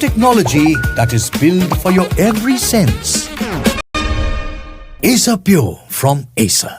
technology that is built for your every sense. Acer Pure from Acer.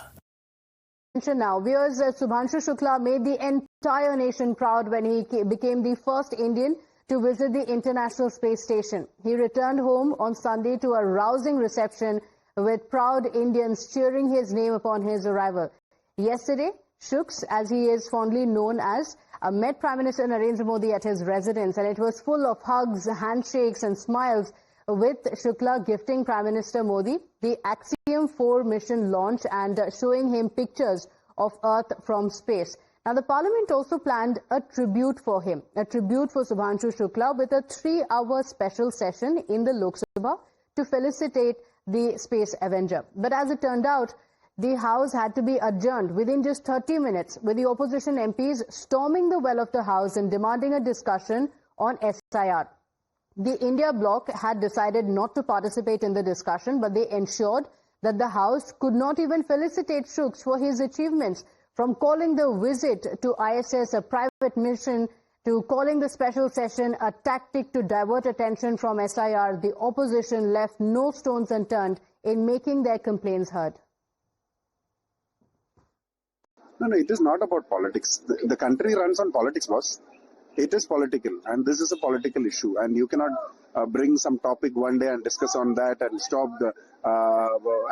Now, viewers, Subhanshu Shukla made the entire nation proud when he became the first Indian to visit the International Space Station. He returned home on Sunday to a rousing reception with proud Indians cheering his name upon his arrival. Yesterday, Shuks, as he is fondly known as, met Prime Minister Narendra Modi at his residence, and it was full of hugs, handshakes and smiles, with Shukla gifting Prime Minister Modi the Axiom 4 mission launch and showing him pictures of Earth from space. Now, the Parliament also planned a tribute for him, a tribute for Subhanshu Shukla with a 3-hour special session in the Lok Sabha to felicitate the Space Avenger. But as it turned out, the House had to be adjourned within just 30 minutes, with the opposition MPs storming the well of the House and demanding a discussion on SIR. The India bloc had decided not to participate in the discussion, but they ensured that the House could not even felicitate Shuks for his achievements, from calling the visit to ISS a private mission to calling the special session a tactic to divert attention from SIR. The opposition left no stones unturned in making their complaints heard. No, it is not about politics. The country runs on politics, boss. It is political, and this is a political issue, and you cannot bring some topic one day and discuss on that and stop the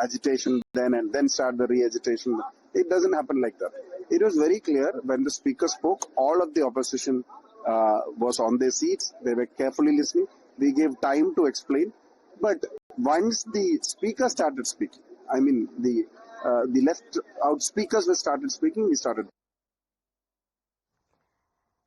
agitation then and then start the re-agitation. It doesn't happen like that. It was very clear when the speaker spoke, all of the opposition was on their seats. They were carefully listening. We gave time to explain. But once the speaker started speaking, I mean the left out speakers were started speaking, we started.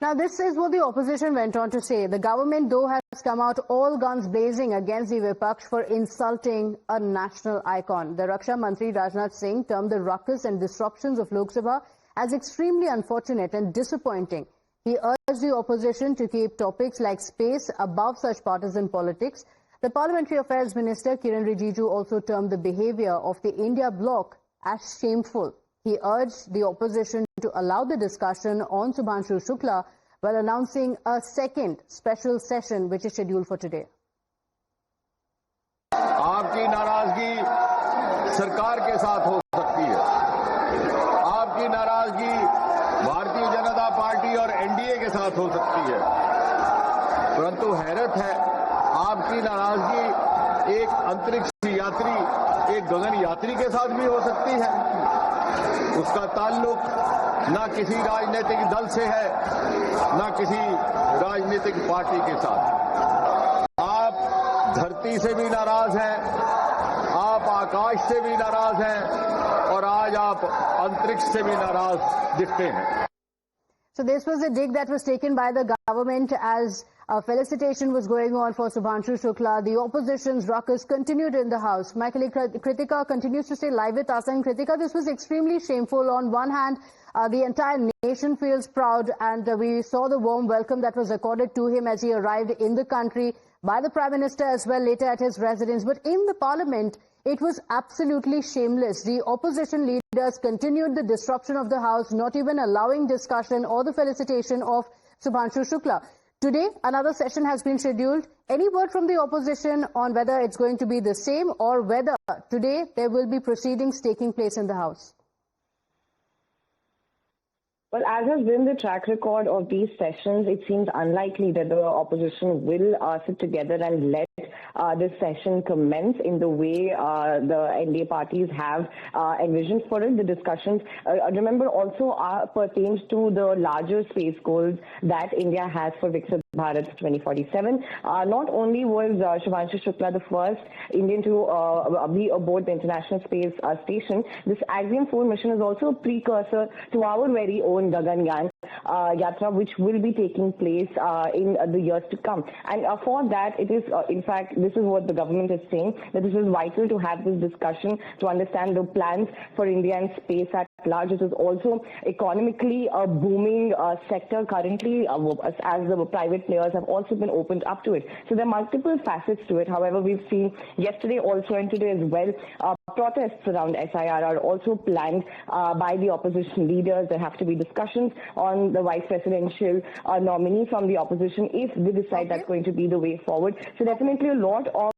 Now, this is what the opposition went on to say. The government, though, has come out all guns blazing against the Vipaksh for insulting a national icon. The Raksha Mantri Rajnath Singh termed the ruckus and disruptions of Lok Sabha as extremely unfortunate and disappointing. He urged the opposition to keep topics like space above such partisan politics. The Parliamentary Affairs Minister Kiran Rijiju also termed the behavior of the India bloc as shameful. He urged the opposition to allow the discussion on Subhanshu Shukla while announcing a second special session which is scheduled for today. आपकी नाराजगी सरकार के साथ हो सकती है, आपकी नाराजगी भारतीय जनता पार्टी और एनडीए के साथ हो सकती है, परंतु हैरत है आपकी नाराजगी एक अंतरिक्ष यात्री, एक गगन यात्री के साथ भी हो सकती है। उसका ताल्लुक ना किसी राजनीतिक दल से है, ना किसी राजनीतिक पार्टी के साथ। आप धरती से भी नाराज हैं, आप आकाश से भी नाराज हैं और आज आप अंतरिक्ष से भी नाराज दिखते हैं। So this was a dig that was taken by the government as a felicitation was going on for Subhanshu Shukla. The opposition's ruckus continued in the House. My colleague Kritika continues to stay live with us. And Kritika, this was extremely shameful. On one hand, the entire nation feels proud, and we saw the warm welcome that was accorded to him as he arrived in the country by the Prime Minister as well later at his residence. But in the Parliament, it was absolutely shameless. The opposition leaders continued the disruption of the House, not even allowing discussion or the felicitation of Subhanshu Shukla. Today, another session has been scheduled. Any word from the opposition on whether it's going to be the same or whether today there will be proceedings taking place in the House? Well, as has been the track record of these sessions, it seems unlikely that the opposition will sit together and let this session commence in the way the NDA parties have envisioned for it. The discussions, remember, also pertains to the larger space goals that India has for Viksit Bharat 2047. Not only was Subhanshu Shukla the first Indian to be aboard the International Space Station, this Axiom 4 mission is also a precursor to our very own Gaganyaan Yatra, which will be taking place in the years to come. And for that, it is, in fact, this is what the government is saying, that this is vital to have this discussion to understand the plans for India and space at large. It is also economically a booming sector currently, as the private players have also been opened up to it. So there are multiple facets to it. However, we've seen yesterday also and today as well protests around SIR are also planned by the opposition leaders. There have to be discussions on the vice presidential nominee from the opposition if they decide that's going to be the way forward. So definitely a lot of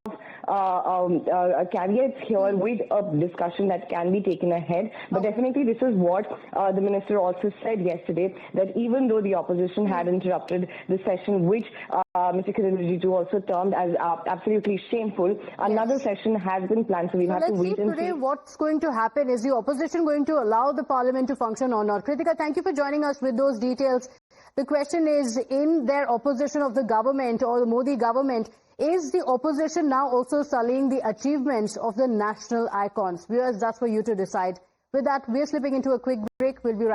caveats here with a discussion that can be taken ahead. But definitely this is what the minister also said yesterday, that even though the opposition had interrupted the session, which Mr. Kiran Rijiju also termed as absolutely shameful, another session has been planned, so we'll have to wait and see. Today what's going to happen. Is the opposition going to allow the parliament to function or not? Kritika, thank you for joining us with those details. The question is, in their opposition of the government or the Modi government, is the opposition now also sullying the achievements of the national icons? Viewers, that's for you to decide. With that, we're slipping into a quick break. We'll be right back.